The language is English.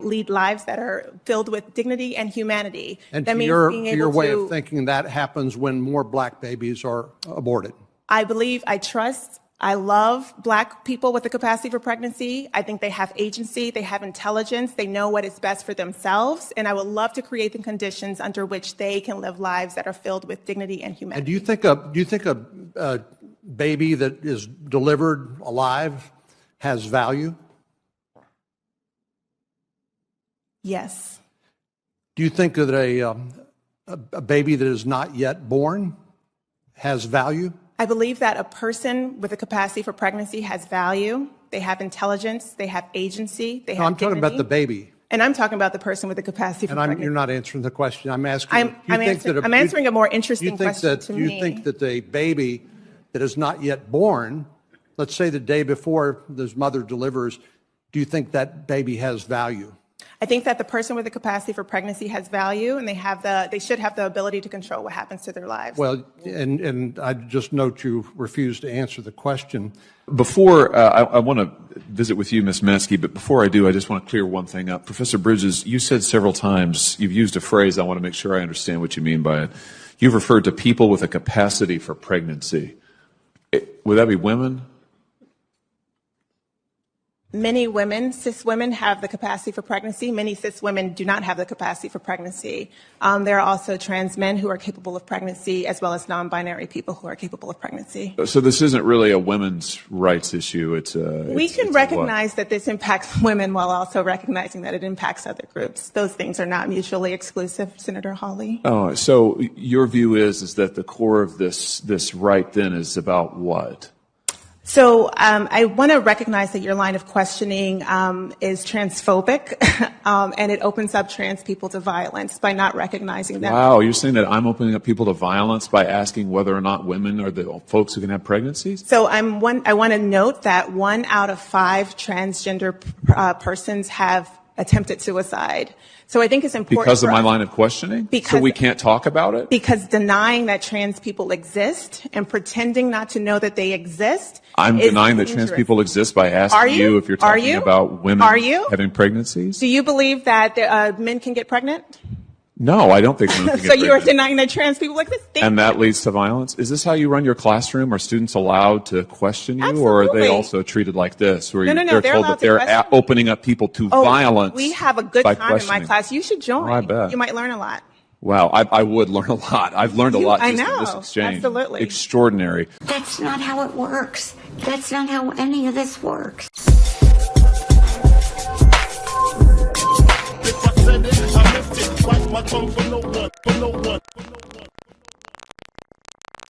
lead lives that are filled with dignity and humanity. And that to means your, being to able your way to, of thinking, that happens when more black babies are aborted. I believe, I trust, I love black people with the capacity for pregnancy. I think they have agency, they have intelligence, they know what is best for themselves, and I would love to create the conditions under which they can live lives that are filled with dignity and humanity. And do you think a baby that is delivered alive has value? Yes. Do you think that a baby that is not yet born has value? I believe that a person with a capacity for pregnancy has value. They have intelligence. They have agency. They have I'm talking about the baby. And I'm talking about the person with the capacity for pregnancy. You're not answering the question. I'm asking. I'm answering a more interesting question to me. Do you think that a baby that is not yet born, let's say the day before this mother delivers, do you think that baby has value? I think that the person with the capacity for pregnancy has value, and they should have the ability to control what happens to their lives. Well, and I just note you refuse to answer the question. Before, I want to visit with you, Ms. Maskey, but before I do, I just want to clear one thing up. Professor Bridges, you said several times, you've used a phrase, I want to make sure I understand what you mean by it. You've referred to people with a capacity for pregnancy. Would that be women? Many women, cis women, have the capacity for pregnancy. Many cis women do not have the capacity for pregnancy. There are also trans men who are capable of pregnancy, as well as non-binary people who are capable of pregnancy. So this isn't really a women's rights issue. We can recognize that this impacts women while also recognizing that it impacts other groups. Those things are not mutually exclusive, Senator Hawley. Oh, so your view is that the core of this right then is about what? So I want to recognize that your line of questioning is transphobic, and it opens up trans people to violence by not recognizing that. Wow, you're saying that I'm opening up people to violence by asking whether or not women are the folks who can have pregnancies? So I want to note that 1 out of 5 transgender persons have attempted suicide. So I think it's important because of my line of questioning? So we can't talk about it? Because denying that trans people exist and pretending not to know that they exist I'm is denying that dangerous. trans people exist by asking you if you're talking about women having pregnancies? Do you believe that men can get pregnant? No, I don't think women can get So pregnant. you are denying that trans people exist? And that leads to violence? Is this how you run your classroom? Are students allowed to question you? Absolutely. Or are they also treated like this, where No, they're told that they're opening up people to violence? We have a good by time in my questioning? class. You should join. Oh, I bet. You might learn a lot. Wow, I would learn a lot. I've learned a lot just in this exchange. Absolutely. Extraordinary. That's not how it works. That's not how any of this works. If I said it, I meant it. Bite my tongue for no one, for no one.